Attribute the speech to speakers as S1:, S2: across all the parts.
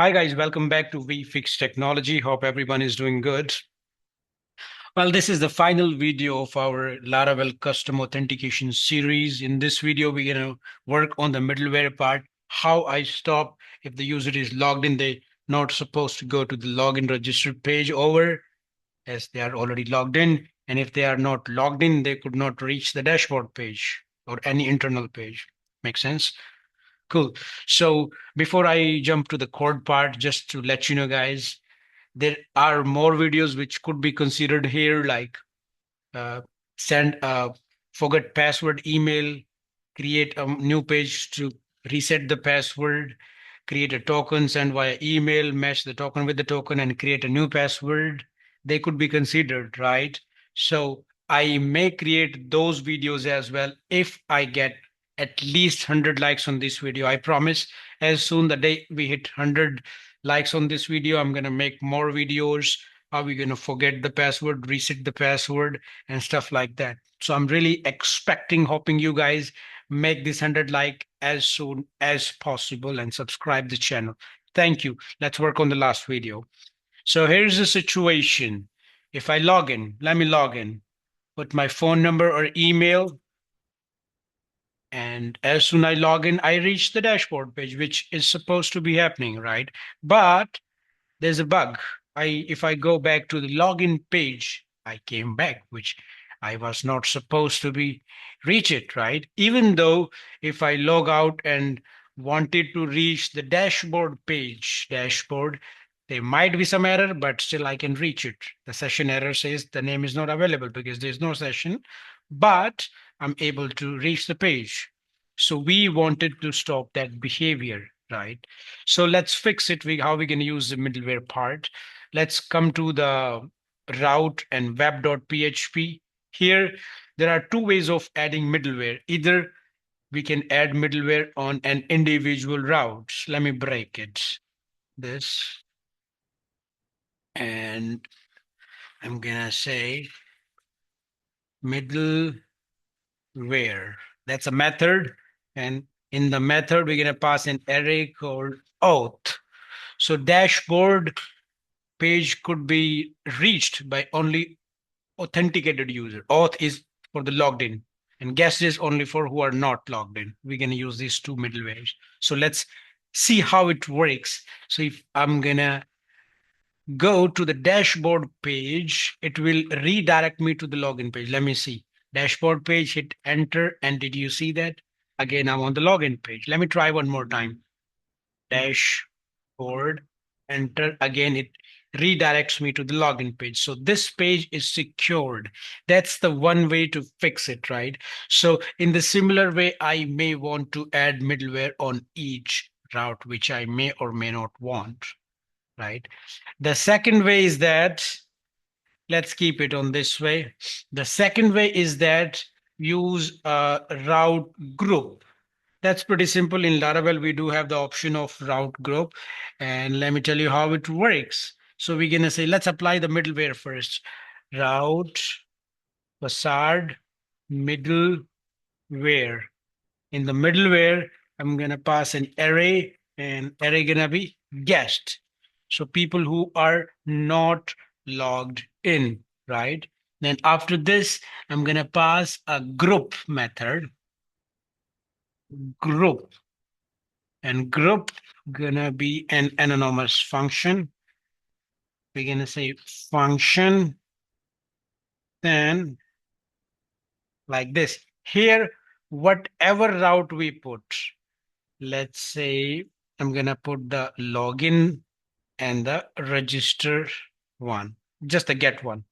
S1: Hi guys, welcome back to VFix Technology. Hope everyone is doing good. Well, this is the final video of our Laravel Custom Authentication series. In this video, we're going to work on the middleware part, how I stop if the user is logged in, they're not supposed to go to the login registered page over as they are already logged in. And if they are not logged in, they could not reach the dashboard page or any internal page. Make sense? Cool. So before I jump to the code part, just to let you know, guys, there are more videos which could be considered here, like uh, send a forget password email, create a new page to reset the password, create a token, send via email, match the token with the token, and create a new password. They could be considered, right? So I may create those videos as well if I get at least 100 likes on this video. I promise as soon the day we hit 100 likes on this video, I'm going to make more videos. Are we going to forget the password, reset the password, and stuff like that? So I'm really expecting, hoping you guys make this 100 like as soon as possible and subscribe the channel. Thank you. Let's work on the last video. So here's the situation. If I log in, let me log in, put my phone number or email, and as soon I log in, I reach the dashboard page, which is supposed to be happening, right? But there's a bug. If I go back to the login page, I came back, which I was not supposed to be reach it, right? Even though if I log out and wanted to reach the dashboard page, there might be some error, but still I can reach it. The session error says the name is not available because there's no session, but I'm able to reach the page. So we wanted to stop that behavior, right? So let's fix it. How we can use the middleware part. Let's come to the route and web.php. Here, there are two ways of adding middleware. Either we can add middleware on an individual route. Let me break it. This, and I'm gonna say middleware. That's a method. And in the method, we're gonna pass an array called auth. So dashboard page could be reached by only authenticated user. Auth is for the logged in, and guest is only for who are not logged in. We're going to use these two middlewares. So let's see how it works. So if I'm going to go to the dashboard page, it will redirect me to the login page. Let me see. Dashboard page, hit enter. And did you see that? Again, I'm on the login page. Let me try one more time. Dashboard, enter. Again, it redirects me to the login page. So this page is secured. That's the one way to fix it, right? So in the similar way, I may want to add middleware on each route, which I may or may not want, right? The second way is that, let's keep it on this way. The second way is that use a route group. That's pretty simple. In Laravel, we do have the option of route group. And let me tell you how it works. So we're going to say, let's apply the middleware first. Route, facade, middleware. In the middleware, I'm going to pass an array, and array going to be guest. So people who are not logged in, right? Then after this, I'm going to pass a group method, group. And group gonna be an anonymous function. We're gonna say function, then like this. Here, whatever route we put, let's say I'm gonna put the login and the register one, just the get one.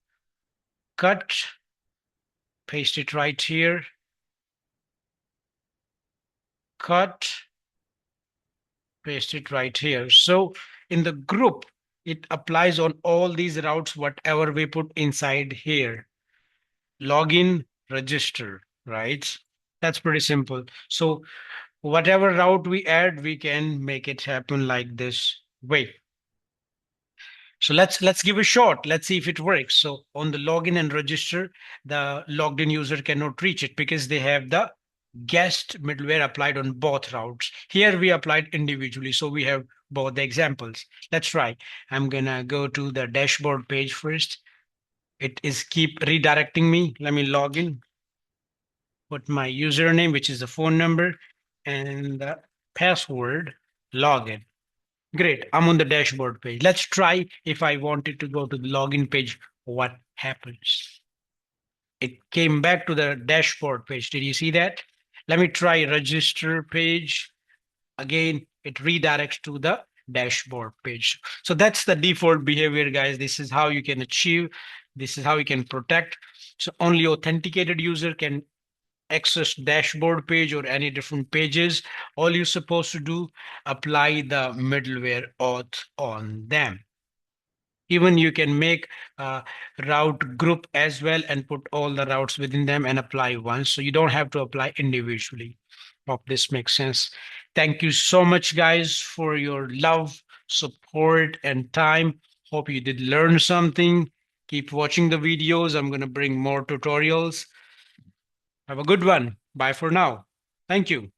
S1: Cut, paste it right here. Cut, paste it right here. So in the group, it applies on all these routes, whatever we put inside here. Login, register, right? That's pretty simple. So whatever route we add, we can make it happen like this way. So let's give a shot. Let's see if it works. So on the login and register, the logged in user cannot reach it because they have the guest middleware applied on both routes. Here we applied individually. So we have both the examples. Let's try. I'm gonna go to the dashboard page first. It is keep redirecting me. Let me log in, put my username, which is the phone number, and the password, login. Great. I'm on the dashboard page. Let's try if I wanted to go to the login page, what happens? It came back to the dashboard page. Did you see that? Let me try register page. Again, it redirects to the dashboard page. So that's the default behavior, guys. This is how you can achieve. This is how you can protect. So only authenticated user can access dashboard page or any different pages. All you're supposed to do, apply the middleware auth on them. Even you can make a route group as well and put all the routes within them and apply once. So you don't have to apply individually. Hope this makes sense. Thank you so much, guys, for your love, support, and time. Hope you did learn something. Keep watching the videos. I'm going to bring more tutorials. Have a good one. Bye for now. Thank you.